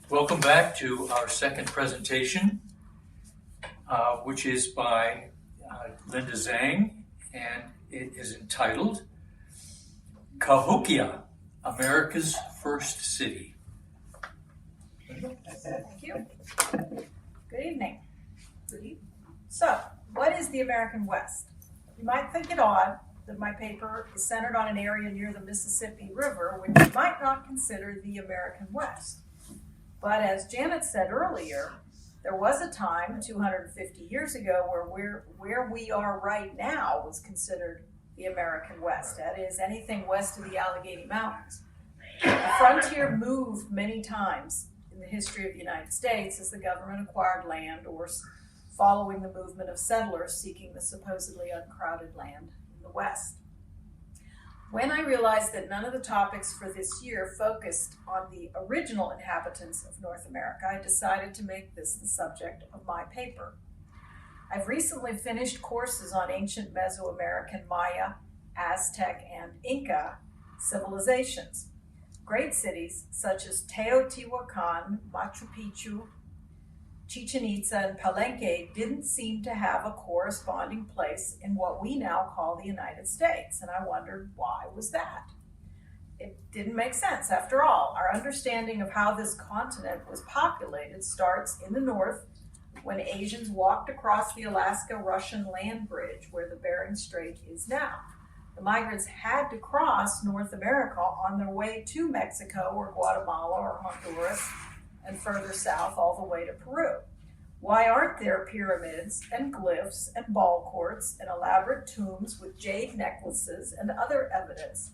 Welcome back to our second presentation, which is by Linda Zang, and it is entitled Cahokia, America's First City. Thank you. Good evening. So, what is the American West? You might think it odd that my paper is centered on an area near the Mississippi River, which you might not consider the American West. But as Janet said earlier, there was a time 250 years ago where we are right now was considered the American West. That is, anything west of the Allegheny Mountains. The frontier moved many times in the history of the United States as the government acquired land or following the movement of settlers seeking the supposedly uncrowded land in the West. When I realized that none of the topics for this year focused on the original inhabitants of North America, I decided to make this the subject of my paper. I've recently finished courses on ancient Mesoamerican Maya, Aztec, and Inca civilizations. Great cities such as Teotihuacan, Machu Picchu, Chichen Itza, and Palenque didn't seem to have a corresponding place in what we now call the United States, and I wondered why was that? It didn't make sense. After all, our understanding of how this continent was populated starts in the north when Asians walked across the Alaska-Russian land bridge where the Bering Strait is now. The migrants had to cross North America on their way to Mexico or Guatemala or Honduras, and further south all the way to Peru. Why aren't there pyramids and glyphs and ball courts and elaborate tombs with jade necklaces and other evidence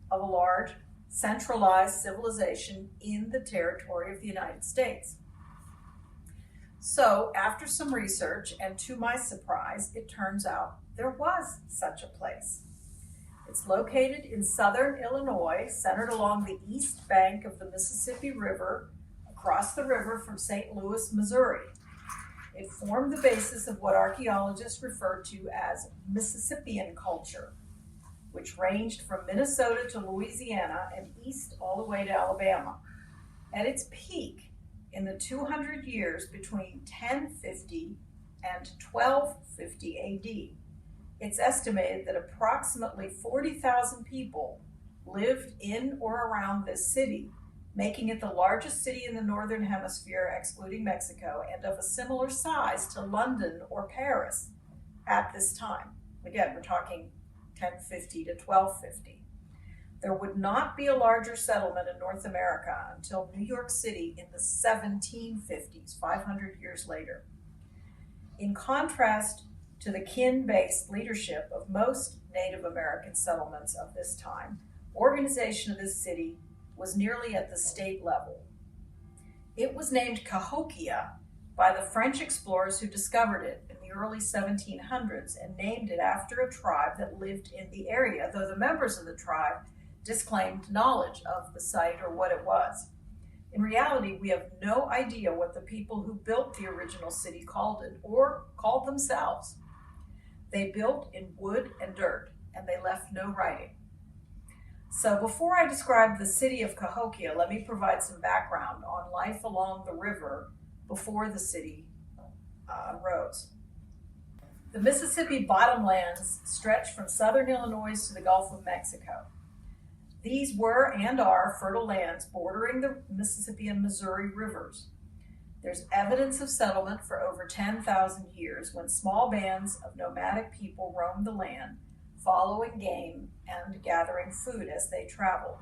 of a large, centralized civilization in the territory of the United States? So, after some research, and to my surprise, it turns out there was such a place. It's located in southern Illinois, centered along the east bank of the Mississippi River, across the river from St. Louis, Missouri. It formed the basis of what archaeologists refer to as Mississippian culture, which ranged from Minnesota to Louisiana and east all the way to Alabama. At its peak, in the 200 years between 1050 and 1250 AD, it's estimated that approximately 40,000 people lived in or around this city, making it the largest city in the Northern Hemisphere, excluding Mexico, and of a similar size to London or Paris at this time. Again, we're talking 1050 to 1250. There would not be a larger settlement in North America until New York City in the 1750s, 500 years later. In contrast to the kin-based leadership of most Native American settlements of this time, organization of this city was nearly at the state level. It was named Cahokia by the French explorers who discovered it in the early 1700s and named it after a tribe that lived in the area, though the members of the tribe disclaimed knowledge of the site or what it was. In reality, we have no idea what the people who built the original city called it or called themselves. They built in wood and dirt, and they left no writing. So before I describe the city of Cahokia, let me provide some background on life along the river before the city rose. The Mississippi Bottomlands stretch from southern Illinois to the Gulf of Mexico. These were and are fertile lands bordering the Mississippi and Missouri rivers. There's evidence of settlement for over 10,000 years when small bands of nomadic people roamed the land, following game and gathering food as they traveled.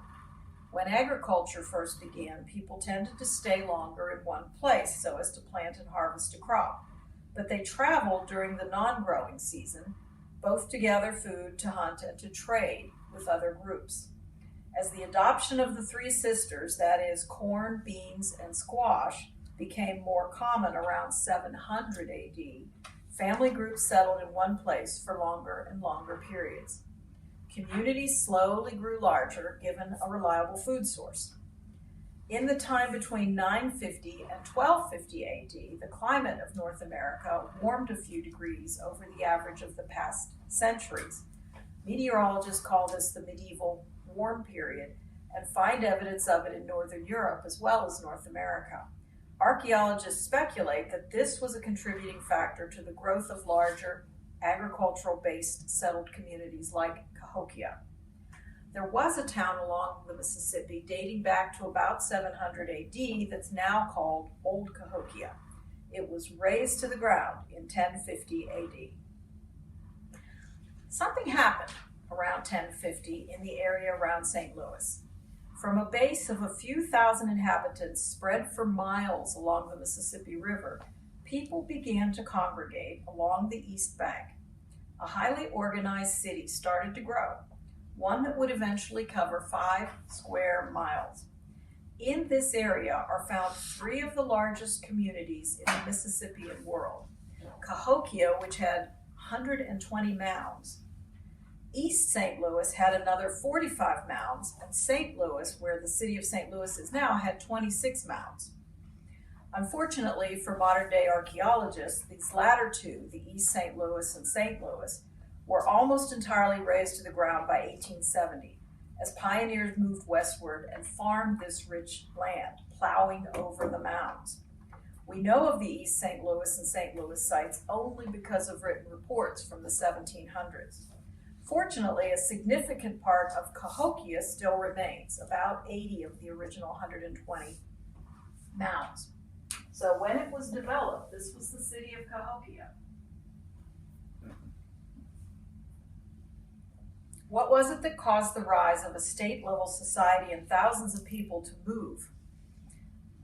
When agriculture first began, people tended to stay longer in one place so as to plant and harvest a crop. But they traveled during the non-growing season, both to gather food, to hunt, and to trade with other groups. As the adoption of the three sisters, that is, corn, beans, and squash, became more common around 700 AD, family groups settled in one place for longer and longer periods. Communities slowly grew larger, given a reliable food source. In the time between 950 and 1250 AD, the climate of North America warmed a few degrees over the average of the past centuries. Meteorologists call this the medieval warm period, and find evidence of it in Northern Europe as well as North America. Archaeologists speculate that this was a contributing factor to the growth of larger agricultural-based settled communities like Cahokia. There was a town along the Mississippi dating back to about 700 AD that's now called Old Cahokia. It was razed to the ground in 1050 AD. Something happened around 1050 in the area around St. Louis. From a base of a few thousand inhabitants spread for miles along the Mississippi River, people began to congregate along the east bank. A highly organized city started to grow, one that would eventually cover 5 square miles. In this area are found 3 of the largest communities in the Mississippian world. Cahokia, which had 120 mounds. East St. Louis had another 45 mounds, and St. Louis, where the city of St. Louis is now, had 26 mounds. Unfortunately for modern-day archaeologists, these latter 2, the East St. Louis and St. Louis, were almost entirely razed to the ground by 1870, as pioneers moved westward and farmed this rich land, plowing over the mounds. We know of the East St. Louis and St. Louis sites only because of written reports from the 1700s. Fortunately, a significant part of Cahokia still remains, about 80 of the original 120 mounds. So when it was developed, this was the city of Cahokia. What was it that caused the rise of a state-level society and thousands of people to move?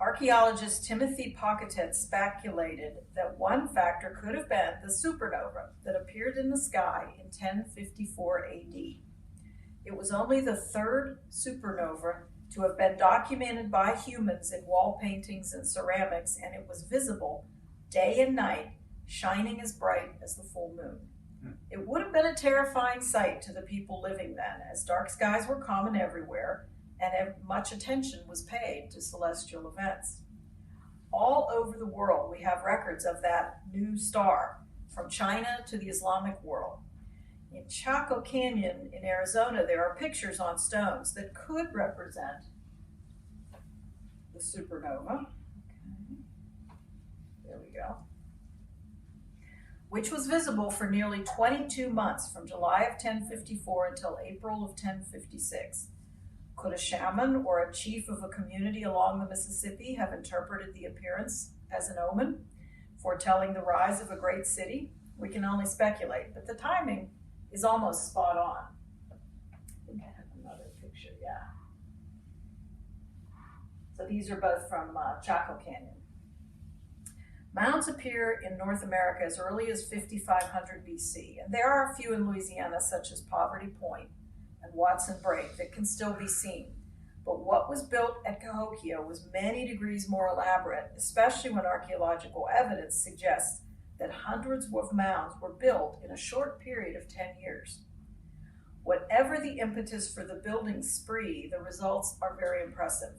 Archaeologist Timothy Pocketet speculated that one factor could have been the supernova that appeared in the sky in 1054 AD. It was only the 3rd supernova to have been documented by humans in wall paintings and ceramics, and it was visible day and night, shining as bright as the full moon. It would have been a terrifying sight to the people living then, as dark skies were common everywhere, and much attention was paid to celestial events. All over the world, we have records of that new star, from China to the Islamic world. In Chaco Canyon in Arizona, there are pictures on stones that could represent the supernova. Okay. There we go. Which was visible for nearly 22 months, from July of 1054 until April of 1056. Could a shaman or a chief of a community along the Mississippi have interpreted the appearance as an omen, foretelling the rise of a great city? We can only speculate, but the timing is almost spot on. I think I have another picture, yeah. So these are both from Chaco Canyon. Mounds appear in North America as early as 5500 BC, and there are a few in Louisiana, such as Poverty Point and Watson Brake, that can still be seen. But what was built at Cahokia was many degrees more elaborate, especially when archaeological evidence suggests that hundreds of mounds were built in a short period of 10 years. Whatever the impetus for the building spree, the results are very impressive.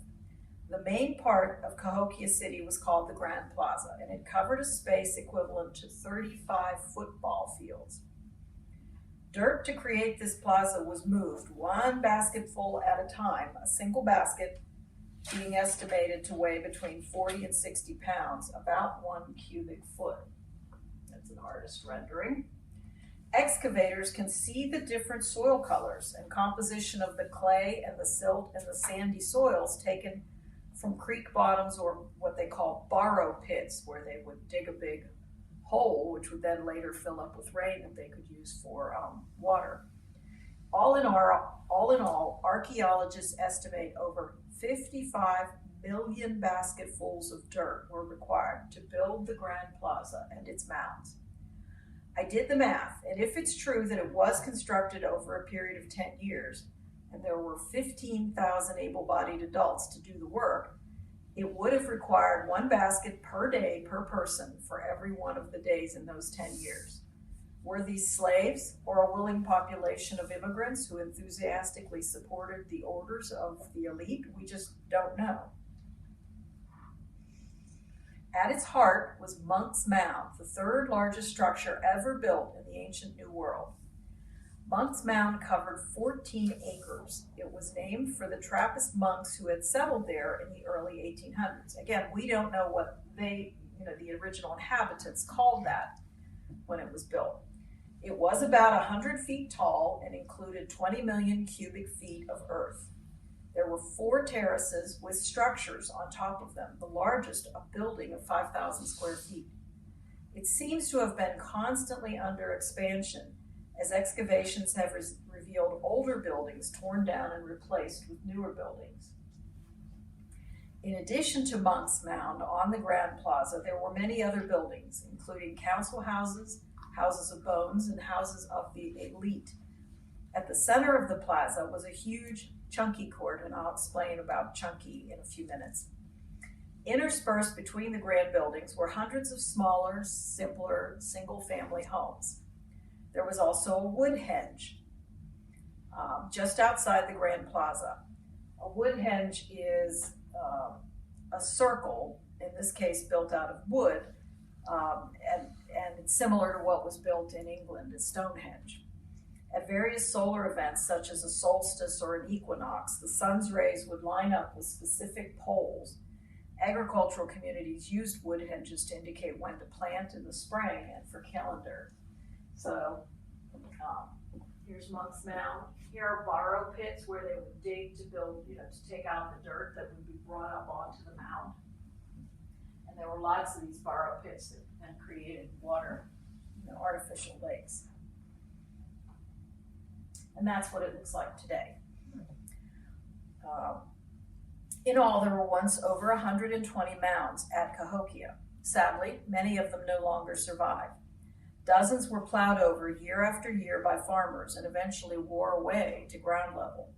The main part of Cahokia City was called the Grand Plaza, and it covered a space equivalent to 35 football fields. Dirt to create this plaza was moved one basketful at a time, a single basket being estimated to weigh between 40 and 60 pounds, about 1 cubic foot. That's an artist rendering. Excavators can see the different soil colors and composition of the clay and the silt and the sandy soils taken from creek bottoms, or what they call borrow pits, where they would dig a big hole, which would then later fill up with rain that they could use for water. All in all, archaeologists estimate over 55 million basketfuls of dirt were required to build the Grand Plaza and its mounds. I did the math, and if it's true that it was constructed over a period of 10 years, and there were 15,000 able-bodied adults to do the work, it would have required 1 basket per day per person for every one of the days in those 10 years. Were these slaves or a willing population of immigrants who enthusiastically supported the orders of the elite? We just don't know. At its heart was Monk's Mound, the 3rd largest structure ever built in the ancient New World. Monk's Mound covered 14 acres. It was named for the Trappist monks who had settled there in the early 1800s. Again, we don't know what the original inhabitants called that when it was built. It was about 100 feet tall and included 20 million cubic feet of earth. There were 4 terraces with structures on top of them, the largest a building of 5,000 square feet. It seems to have been constantly under expansion, as excavations have revealed older buildings torn down and replaced with newer buildings. In addition to Monk's Mound, on the Grand Plaza, there were many other buildings, including council houses, houses of bones, and houses of the elite. At the center of the plaza was a huge chunky court, and I'll explain about chunky in a few minutes. Interspersed between the grand buildings were hundreds of smaller, simpler, single-family homes. There was also a wood henge just outside the Grand Plaza. A wood henge is a circle, in this case built out of wood, and it's similar to what was built in England at Stonehenge. At various solar events, such as a solstice or an equinox, the sun's rays would line up with specific poles. Agricultural communities used wood henges to indicate when to plant in the spring and for calendar. So here's Monk's Mound. Here are borrow pits where they would dig to build, to take out the dirt that would be brought up onto the mound. And there were lots of these borrow pits that then created water, artificial lakes. And that's what it looks like today. In all, there were once over 120 mounds at Cahokia. Sadly, many of them no longer survive. Dozens were plowed over year after year by farmers and eventually wore away to ground level.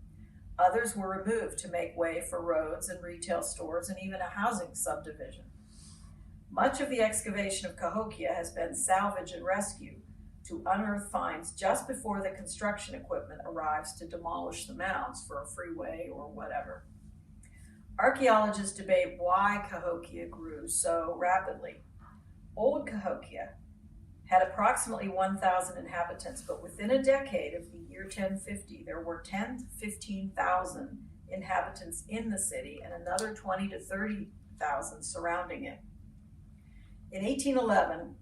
Others were removed to make way for roads and retail stores and even a housing subdivision. Much of the excavation of Cahokia has been salvage and rescue to unearth finds just before the construction equipment arrives to demolish the mounds for a freeway or whatever. Archaeologists debate why Cahokia grew so rapidly. Old Cahokia had approximately 1,000 inhabitants, but within a decade of the year 1050, there were 10 to 15,000 inhabitants in the city and another 20 to 30,000 surrounding it. In 1811,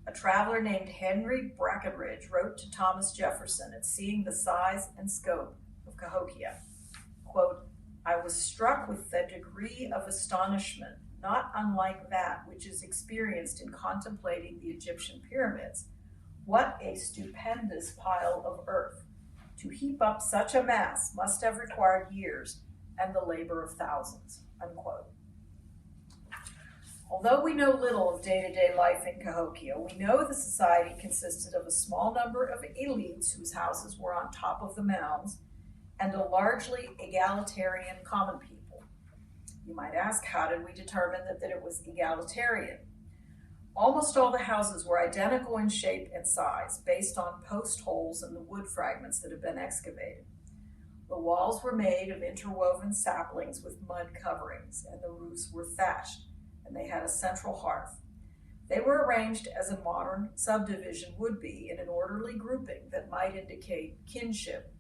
a traveler named Henry Brackenridge wrote to Thomas Jefferson at seeing the size and scope of Cahokia, quote, "I was struck with the degree of astonishment, not unlike that which is experienced in contemplating the Egyptian pyramids. What a stupendous pile of earth! To heap up such a mass must have required years and the labor of thousands," unquote. Although we know little of day-to-day life in Cahokia, we know the society consisted of a small number of elites whose houses were on top of the mounds and a largely egalitarian common people. You might ask, how did we determine that it was egalitarian? Almost all the houses were identical in shape and size, based on post holes in the wood fragments that had been excavated. The walls were made of interwoven saplings with mud coverings, and the roofs were thatched, and they had a central hearth. They were arranged as a modern subdivision would be in an orderly grouping that might indicate kinship,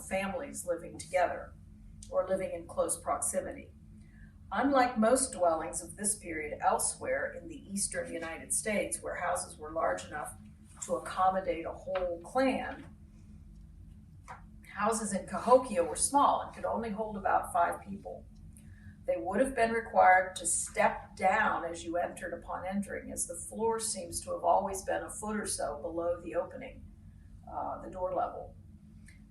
families living together or living in close proximity. Unlike most dwellings of this period elsewhere in the eastern United States, where houses were large enough to accommodate a whole clan, houses in Cahokia were small and could only hold about 5 people. They would have been required to step down as you entered upon entering, as the floor seems to have always been a foot or so below the opening, the door level.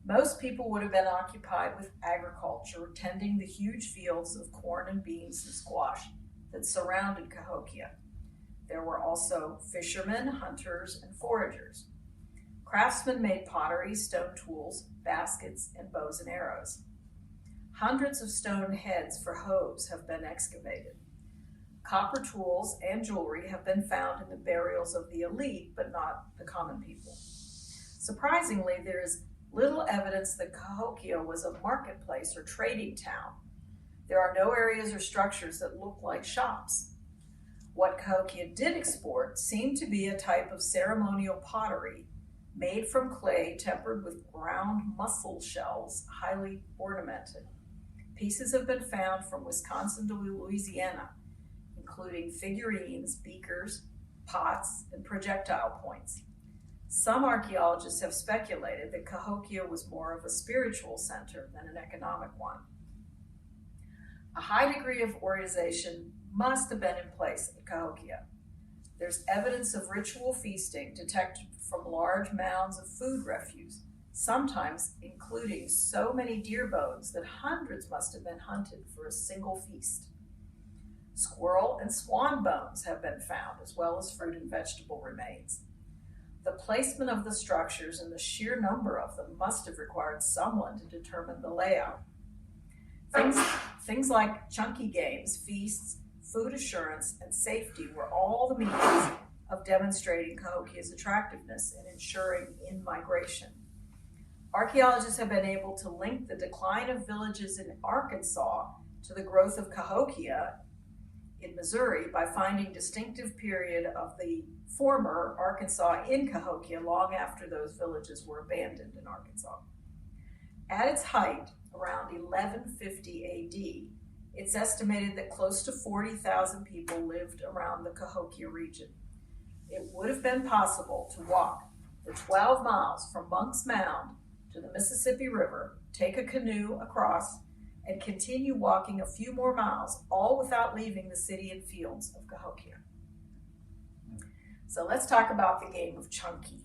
Most people would have been occupied with agriculture, tending the huge fields of corn and beans and squash that surrounded Cahokia. There were also fishermen, hunters, and foragers. Craftsmen made pottery, stone tools, baskets, and bows and arrows. Hundreds of stone heads for hoes have been excavated. Copper tools and jewelry have been found in the burials of the elite, but not the common people. Surprisingly, there is little evidence that Cahokia was a marketplace or trading town. There are no areas or structures that look like shops. What Cahokia did export seemed to be a type of ceremonial pottery made from clay tempered with ground mussel shells, highly ornamented. Pieces have been found from Wisconsin to Louisiana, including figurines, beakers, pots, and projectile points. Some archaeologists have speculated that Cahokia was more of a spiritual center than an economic one. A high degree of organization must have been in place at Cahokia. There's evidence of ritual feasting detected from large mounds of food refuse, sometimes including so many deer bones that hundreds must have been hunted for a single feast. Squirrel and swan bones have been found, as well as fruit and vegetable remains. The placement of the structures and the sheer number of them must have required someone to determine the layout. Things like chunky games, feasts, food assurance, and safety were all the means of demonstrating Cahokia's attractiveness and ensuring in-migration. Archaeologists have been able to link the decline of villages in Arkansas to the growth of Cahokia in Missouri by finding distinctive period of the former Arkansas in Cahokia long after those villages were abandoned in Arkansas. At its height, around 1150 AD, it's estimated that close to 40,000 people lived around the Cahokia region. It would have been possible to walk the 12 miles from Monk's Mound to the Mississippi River, take a canoe across, and continue walking a few more miles, all without leaving the city and fields of Cahokia. So let's talk about the game of chunky.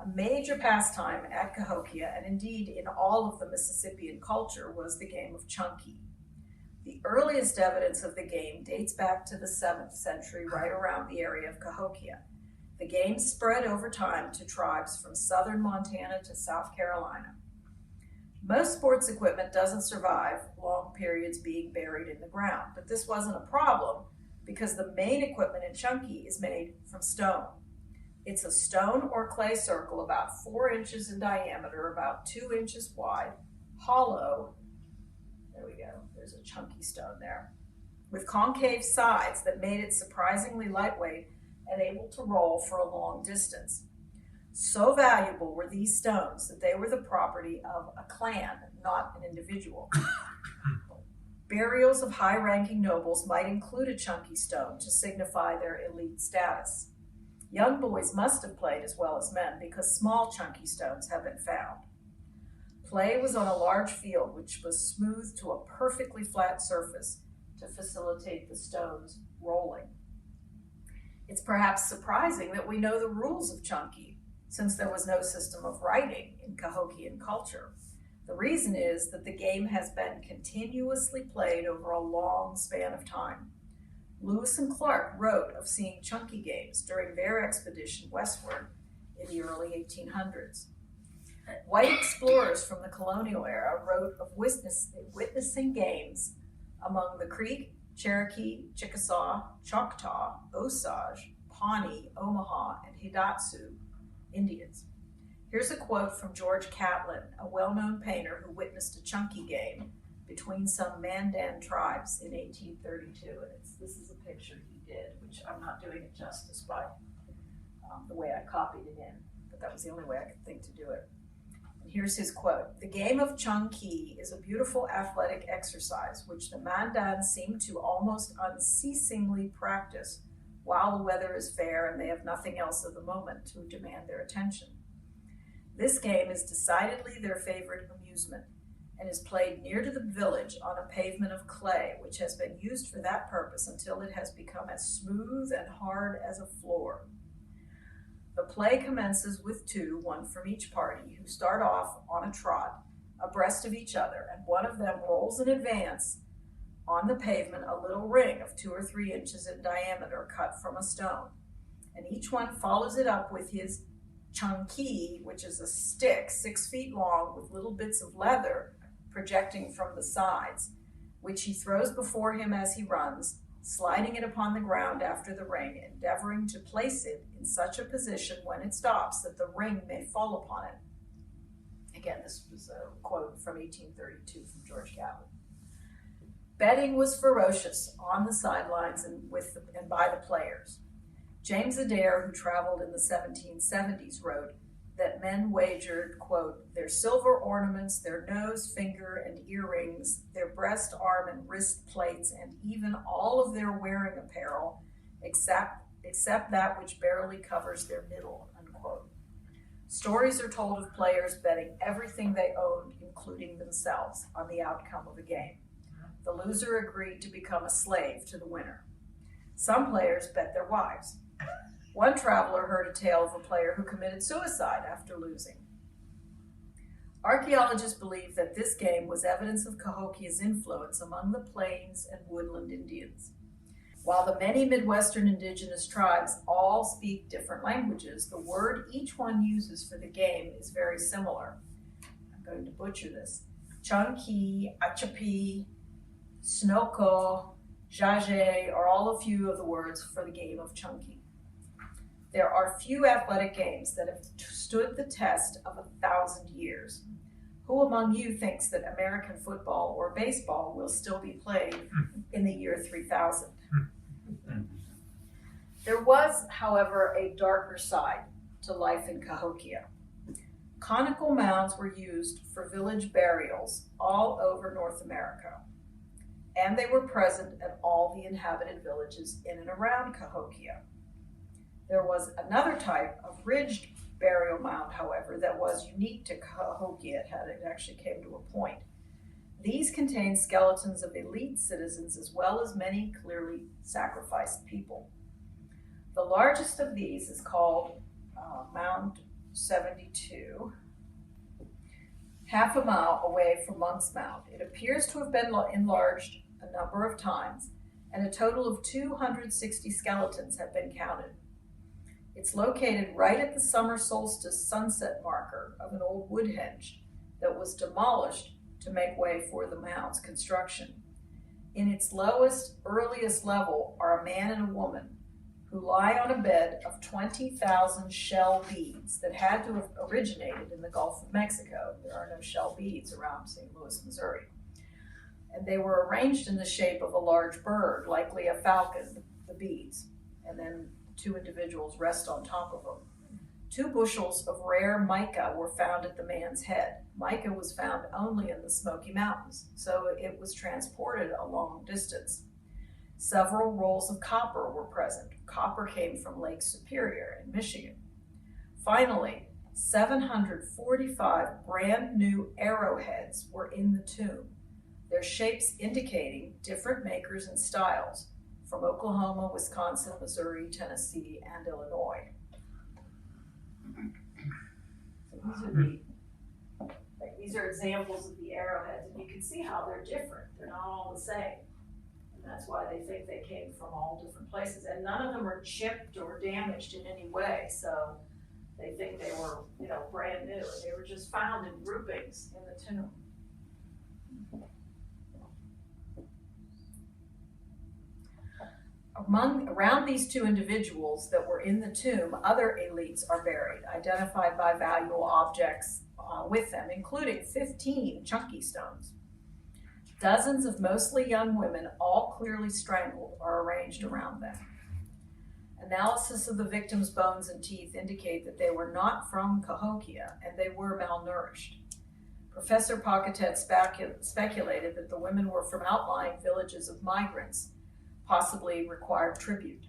A major pastime at Cahokia, and indeed in all of the Mississippian culture, was the game of chunky. The earliest evidence of the game dates back to the 7th century, right around the area of Cahokia. The game spread over time to tribes from southern Montana to South Carolina. Most sports equipment doesn't survive long periods being buried in the ground, but this wasn't a problem because the main equipment in chunky is made from stone. It's a stone or clay circle about 4 inches in diameter, about 2 inches wide, hollow. There we go, there's a chunky stone there, with concave sides that made it surprisingly lightweight and able to roll for a long distance. So valuable were these stones that they were the property of a clan, not an individual. Burials of high-ranking nobles might include a chunky stone to signify their elite status. Young boys must have played as well as men because small chunky stones have been found. Play was on a large field which was smoothed to a perfectly flat surface to facilitate the stones rolling. It's perhaps surprising that we know the rules of chunky, since there was no system of writing in Cahokian culture. The reason is that the game has been continuously played over a long span of time. Lewis and Clark wrote of seeing chunky games during their expedition westward in the early 1800s. White explorers from the colonial era wrote of witnessing games among the Creek, Cherokee, Chickasaw, Choctaw, Osage, Pawnee, Omaha, and Hidatsu Indians. Here's a quote from George Catlin, a well-known painter who witnessed a chunky game between some Mandan tribes in 1832. And this is a picture he did, which I'm not doing it justice by the way I copied it in, but that was the only way I could think to do it. And here's his quote: "The game of chunky is a beautiful athletic exercise which the Mandans seem to almost unceasingly practice while the weather is fair and they have nothing else at the moment to demand their attention. This game is decidedly their favorite amusement and is played near to the village on a pavement of clay, which has been used for that purpose until it has become as smooth and hard as a floor. The play commences with 2, one from each party, who start off on a trot, abreast of each other, and one of them rolls in advance on the pavement a little ring of 2 or 3 inches in diameter cut from a stone, and each one follows it up with his chunky, which is a stick 6 feet long with little bits of leather projecting from the sides, which he throws before him as he runs, sliding it upon the ground after the ring, endeavoring to place it in such a position when it stops that the ring may fall upon it." Again, this was a quote from 1832 from George Catlin. Betting was ferocious on the sidelines and by the players. James Adair, who traveled in the 1770s, wrote that men wagered, quote, their silver ornaments, their nose, finger, and earrings, their breast, arm, and wrist plates, and even all of their wearing apparel, except that which barely covers their middle, unquote. Stories are told of players betting everything they owned, including themselves, on the outcome of a game. The loser agreed to become a slave to the winner. Some players bet their wives. One traveler heard a tale of a player who committed suicide after losing. Archaeologists believe that this game was evidence of Cahokia's influence among the plains and woodland Indians. While the many Midwestern indigenous tribes all speak different languages, the word each one uses for the game is very similar. I'm going to butcher this. Chunky, Achapi, Snoko, Jaje are all a few of the words for the game of chunky. There are few athletic games that have stood the test of 1,000 years. Who among you thinks that American football or baseball will still be played in the year 3000? There was, however, a darker side to life in Cahokia. Conical mounds were used for village burials all over North America, and they were present at all the inhabited villages in and around Cahokia. There was another type of ridged burial mound, however, that was unique to Cahokia. It actually came to a point. These contained skeletons of elite citizens as well as many clearly sacrificed people. The largest of these is called Mound 72, half a mile away from Monk's Mound. It appears to have been enlarged a number of times, and a total of 260 skeletons have been counted. It's located right at the summer solstice sunset marker of an old wood henge that was demolished to make way for the mound's construction. In its lowest, earliest level are a man and a woman who lie on a bed of 20,000 shell beads that had to have originated in the Gulf of Mexico. There are no shell beads around St. Louis, Missouri. And they were arranged in the shape of a large bird, likely a falcon, the beads, and then two individuals rest on top of them. 2 bushels of rare mica were found at the man's head. Mica was found only in the Smoky Mountains, so it was transported a long distance. Several rolls of copper were present. Copper came from Lake Superior in Michigan. Finally, 745 brand new arrowheads were in the tomb, their shapes indicating different makers and styles from Oklahoma, Wisconsin, Missouri, Tennessee, and Illinois. So these are examples of the arrowheads, and you can see how they're different. They're not all the same. And that's why they think they came from all different places. And none of them are chipped or damaged in any way, so they think they were, brand new. They were just found in groupings in the tomb. Around these 2 individuals that were in the tomb, other elites are buried, identified by valuable objects with them, including 15 chunky stones. Dozens of mostly young women, all clearly strangled, are arranged around them. Analysis of the victims' bones and teeth indicate that they were not from Cahokia, and they were malnourished. Professor Pocketet speculated that the women were from outlying villages of migrants, possibly required tribute.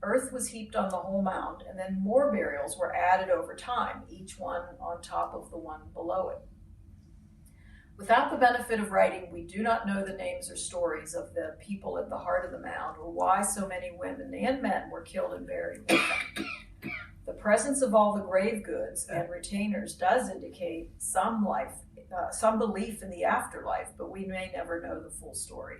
Earth was heaped on the whole mound, and then more burials were added over time, each one on top of the one below it. Without the benefit of writing, we do not know the names or stories of the people at the heart of the mound, or why so many women and men were killed and buried with them. The presence of all the grave goods and retainers does indicate some belief in the afterlife, but we may never know the full story.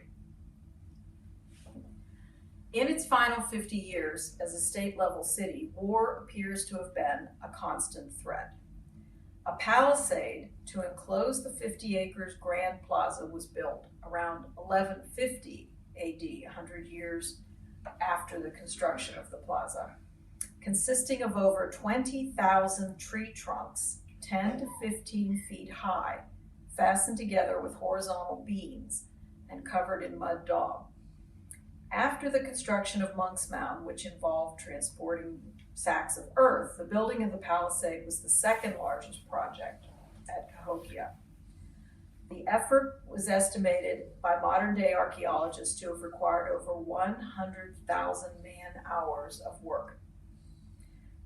In its final 50 years as a state-level city, war appears to have been a constant threat. A palisade to enclose the 50 acres grand plaza was built around 1150 AD, 100 years after the construction of the plaza, consisting of over 20,000 tree trunks, 10 to 15 feet high, fastened together with horizontal beams and covered in mud daub. After the construction of Monk's Mound, which involved transporting sacks of earth, the building of the palisade was the second largest project at Cahokia. The effort was estimated by modern-day archaeologists to have required over 100,000 man-hours of work.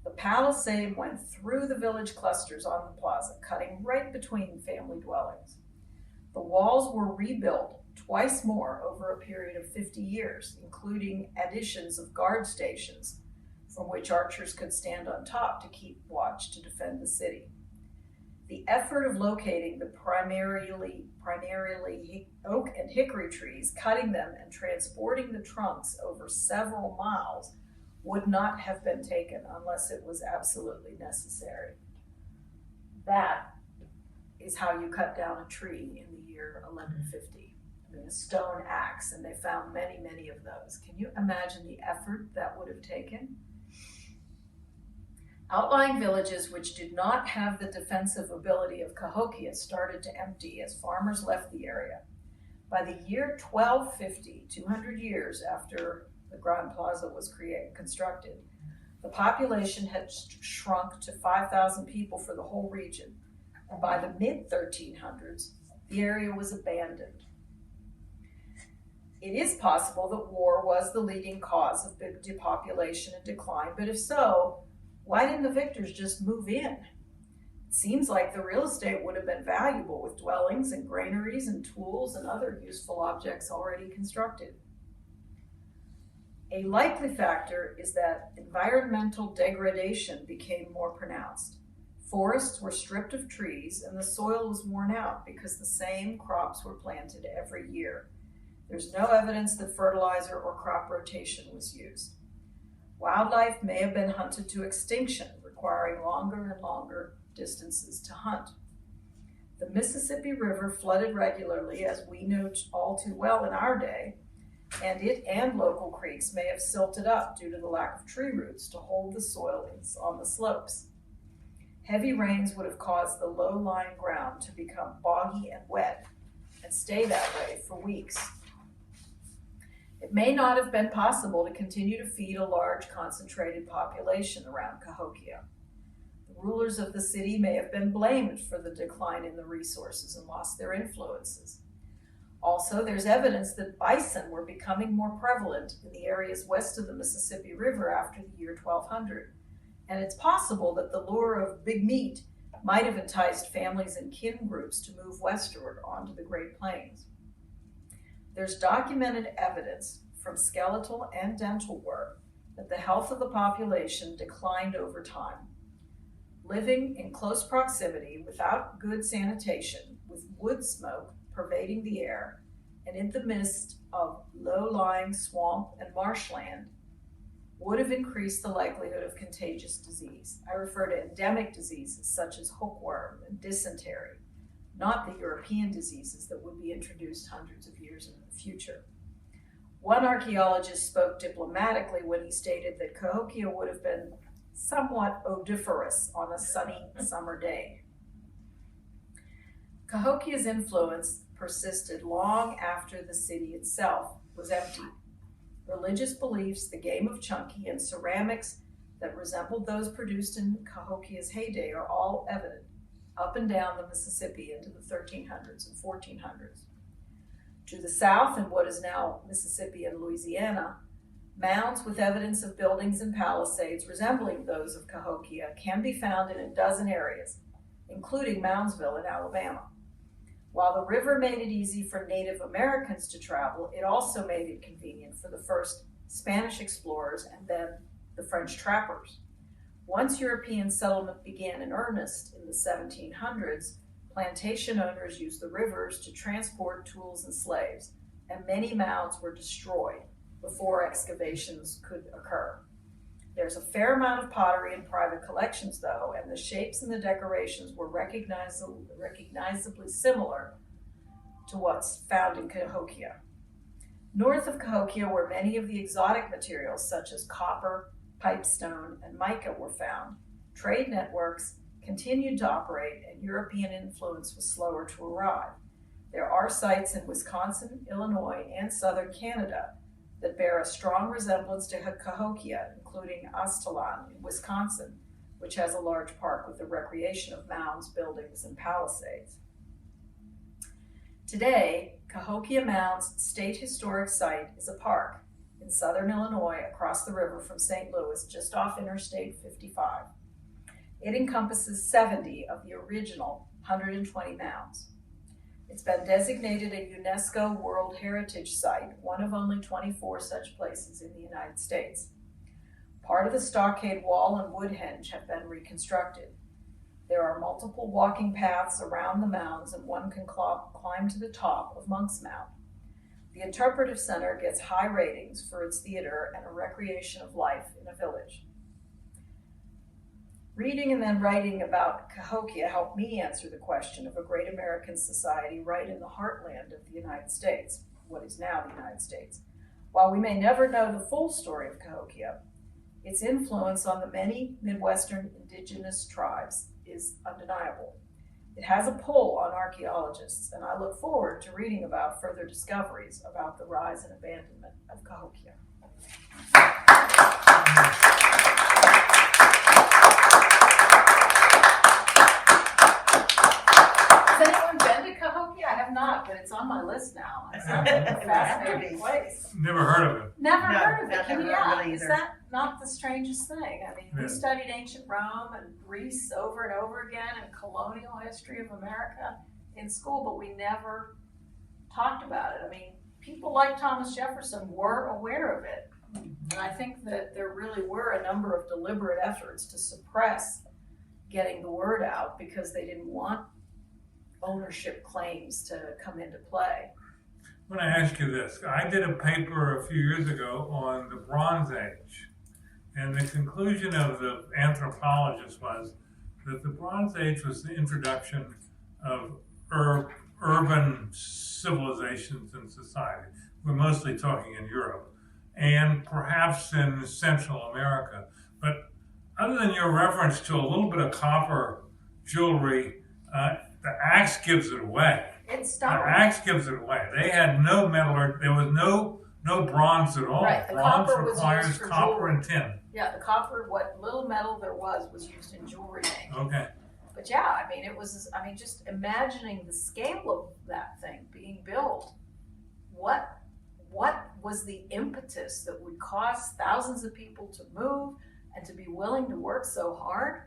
The palisade went through the village clusters on the plaza, cutting right between family dwellings. The walls were rebuilt twice more over a period of 50 years, including additions of guard stations from which archers could stand on top to keep watch to defend the city. The effort of locating the primarily oak and hickory trees, cutting them and transporting the trunks over several miles would not have been taken unless it was absolutely necessary. That is how you cut down a tree in the year 1150. I mean, a stone axe, and they found many, many of those. Can you imagine the effort that would have taken? Outlying villages which did not have the defensive ability of Cahokia started to empty as farmers left the area. By the year 1250, 200 years after the Grand Plaza was constructed, the population had shrunk to 5,000 people for the whole region, and by the mid-1300s, the area was abandoned. It is possible that war was the leading cause of big depopulation and decline, but if so, why didn't the victors just move in? It seems like the real estate would have been valuable with dwellings and granaries and tools and other useful objects already constructed. A likely factor is that environmental degradation became more pronounced. Forests were stripped of trees and the soil was worn out because the same crops were planted every year. There's no evidence that fertilizer or crop rotation was used. Wildlife may have been hunted to extinction, requiring longer and longer distances to hunt. The Mississippi River flooded regularly, as we know all too well in our day, and it and local creeks may have silted up due to the lack of tree roots to hold the soil on the slopes. Heavy rains would have caused the low-lying ground to become boggy and wet and stay that way for weeks. It may not have been possible to continue to feed a large concentrated population around Cahokia. The rulers of the city may have been blamed for the decline in the resources and lost their influences. Also, there's evidence that bison were becoming more prevalent in the areas west of the Mississippi River after the year 1200, and it's possible that the lure of big meat might have enticed families and kin groups to move westward onto the Great Plains. There's documented evidence from skeletal and dental work that the health of the population declined over time. Living in close proximity without good sanitation, with wood smoke pervading the air, and in the midst of low-lying swamp and marshland, would have increased the likelihood of contagious disease. I refer to endemic diseases such as hookworm and dysentery, not the European diseases that would be introduced hundreds of years in the future. One archaeologist spoke diplomatically when he stated that Cahokia would have been somewhat odoriferous on a sunny summer day. Cahokia's influence persisted long after the city itself was empty. Religious beliefs, the game of chunky, and ceramics that resembled those produced in Cahokia's heyday are all evident up and down the Mississippi into the 1300s and 1400s. To the south, in what is now Mississippi and Louisiana, mounds with evidence of buildings and palisades resembling those of Cahokia can be found in a dozen areas, including Moundsville in Alabama. While the river made it easy for Native Americans to travel, it also made it convenient for the first Spanish explorers and then the French trappers. Once European settlement began in earnest in the 1700s, plantation owners used the rivers to transport tools and slaves, and many mounds were destroyed before excavations could occur. There's a fair amount of pottery in private collections, though, and the shapes and the decorations were recognizably similar to what's found in Cahokia. North of Cahokia, where many of the exotic materials such as copper, pipestone, and mica were found, trade networks continued to operate and European influence was slower to arrive. There are sites in Wisconsin, Illinois, and southern Canada that bear a strong resemblance to Cahokia, including Aztalan in Wisconsin, which has a large park with the recreation of mounds, buildings, and palisades. Today, Cahokia Mound's State Historic Site is a park in southern Illinois across the river from St. Louis, just off Interstate 55. It encompasses 70 of the original 120 mounds. It's been designated a UNESCO World Heritage Site, one of only 24 such places in the United States. Part of the stockade wall and wood henge have been reconstructed. There are multiple walking paths around the mounds, and one can climb to the top of Monk's Mound. The Interpretive Center gets high ratings for its theater and a recreation of life in a village. Reading and then writing about Cahokia helped me answer the question of a great American society right in the heartland of the United States, what is now the United States. While we may never know the full story of Cahokia, its influence on the many Midwestern indigenous tribes is undeniable. It has a pull on archaeologists, and I look forward to reading about further discoveries about the rise and abandonment of Cahokia. Has anyone been to Cahokia? I have not, but it's on my list now. It's a fascinating place. Never heard of it. Never No, heard of it. I've Can never you heard of it Is either. that not the strangest thing? I mean, Yeah. we studied ancient Rome and Greece over and over again and colonial history of America in school, but we never talked about it. I mean, people like Thomas Jefferson were aware of it. And I think that there really were a number of deliberate efforts to suppress getting the word out because they didn't want ownership claims to come into play. I want to ask you this. I did a paper a few years ago on the Bronze Age, and the conclusion of the anthropologist was that the Bronze Age was the introduction of urban civilizations in society. We're mostly talking in Europe, and perhaps in Central America. But other than your reference to a little bit of copper jewelry, the axe gives it away. It's The stone. axe gives it away. They had no metal, or there was no bronze at all. Right, the Bronze copper was requires used for copper jewelry. and tin. Yeah, the copper, what little metal there was used in jewelry making. Okay. But yeah, I mean, just imagining the scale of that thing being built. What was the impetus that would cause thousands of people to move and to be willing to work so hard?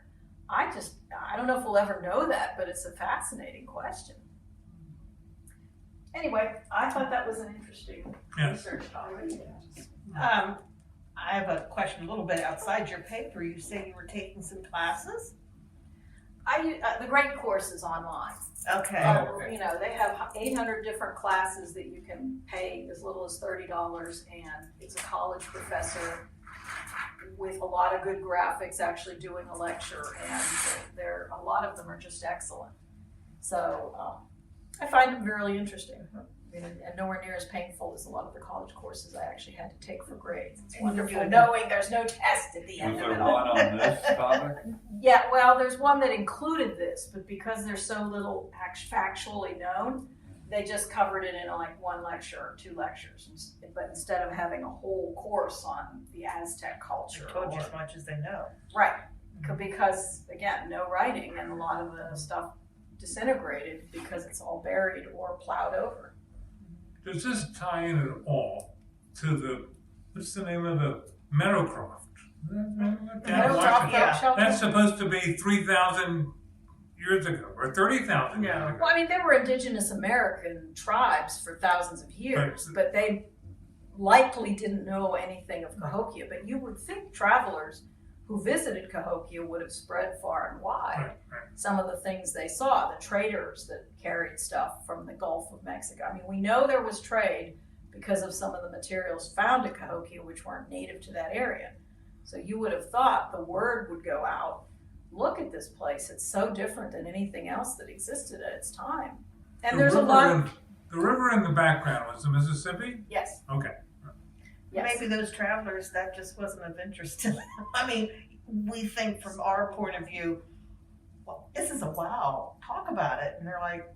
I don't know if we'll ever know that, but it's a fascinating question. Anyway, I thought that was an interesting Yes. research topic. I have a question a little bit outside your paper. You say you were taking some classes? The Great Course is online. Okay. Okay. You know, they have 800 different classes that you can pay as little as $30, and it's a college professor with a lot of good graphics actually doing a lecture, and a lot of them are just excellent. So I find them really interesting. I mean, and nowhere near as painful as a lot of the college courses I actually had to take for grades. It's And you're wonderful doing knowing there's no test at the Was end of there it all. one on this topic? Yeah, well, there's one that included this, but because there's so little factually known, they just covered it in like one lecture or two lectures. But instead of having a whole course on the Aztec culture. I told you as much as they know. Right, because again, no writing, and a lot of the stuff disintegrated because it's all buried or plowed over. Does this tie in at all to what's the name of the Meadowcroft? Meadowcroft Yeah. Shelter? That's supposed to be 3,000 years ago, or 30,000 years No. ago. Well, I mean, there were indigenous American tribes for thousands of years, but they likely didn't know anything of Cahokia. But you would think travelers who visited Cahokia would have spread far and wide. Right, right. Some of the things they saw, the traders that carried stuff from the Gulf of Mexico. I mean, we know there was trade because of some of the materials found at Cahokia, which weren't native to that area. So you would have thought the word would go out, look at this place, it's so different than anything else that existed at its time. And there's a lot. The river in the background was the Mississippi? Yes. Okay. Yes. Maybe those travelers, that just wasn't of interest to them. I mean, we think from our point of view, well, this is a wow, talk about it. And they're like,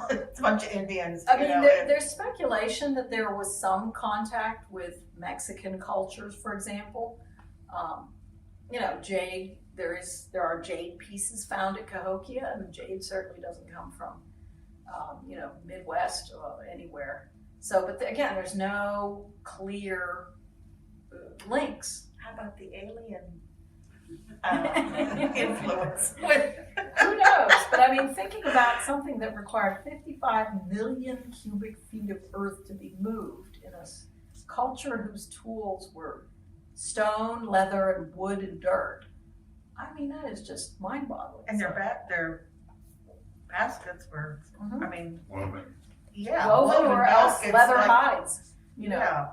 It's a bunch of Indians, I you mean, know. there's speculation that there was some contact with Mexican cultures, for example. You know, jade, there are jade pieces found at Cahokia, and jade certainly doesn't come from, you know, Midwest or anywhere. So, but again, there's no clear links. How about the alien influence? Who knows? But I mean, thinking about something that required 55 million cubic feet of earth to be moved in a culture whose tools were stone, leather, and wood and dirt. I mean, that is just mind-boggling. And their baskets were, I mean, yeah, woven or else baskets, leather like, hides. You know, yeah.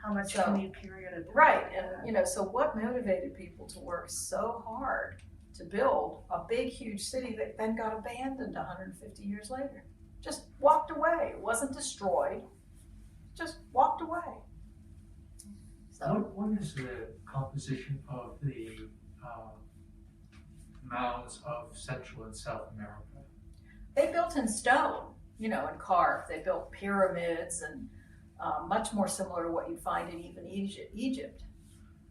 How much can you carry at a time? right? And you know, so what motivated people to work so hard to build a big, huge city that then got abandoned 150 years later? Just walked away. It wasn't destroyed. Just walked away. So What is the composition of the mounds of Central and South America? they built in stone, you know, and carved. They built pyramids and much more similar to what you'd find in even Egypt.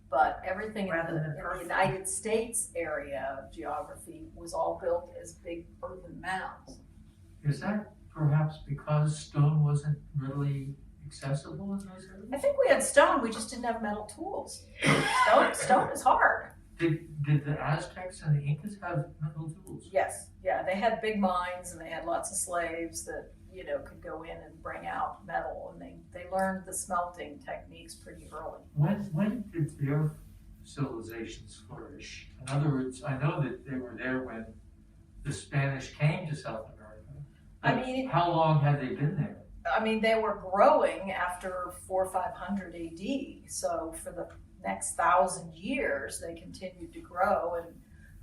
But everything in the United States area of geography was all built as big earthen mounds. Is that perhaps because stone wasn't really accessible in those areas? I think we had stone, we just didn't have metal tools. Stone is hard. Did the Aztecs and the Incas have metal tools? Yes, yeah, they had big mines and they had lots of slaves that, you know, could go in and bring out metal, and they learned the smelting techniques pretty early. When did their civilizations flourish? In other words, I know that they were there when the Spanish came to South America. I mean, how long had they been there? I mean, they were growing after 400 or 500 AD. So for the next 1,000 years, they continued to grow, and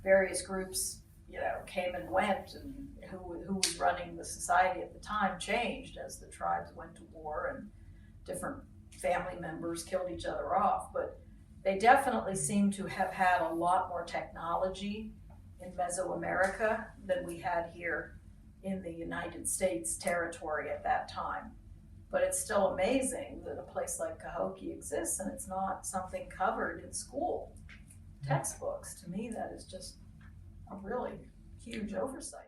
various groups, you know, came and went, and who was running the society at the time changed as the tribes went to war and different family members killed each other off. But they definitely seem to have had a lot more technology in Mesoamerica than we had here in the United States territory at that time. But it's still amazing that a place like Cahokia exists and it's not something covered in school textbooks. To me, that is just a really huge oversight.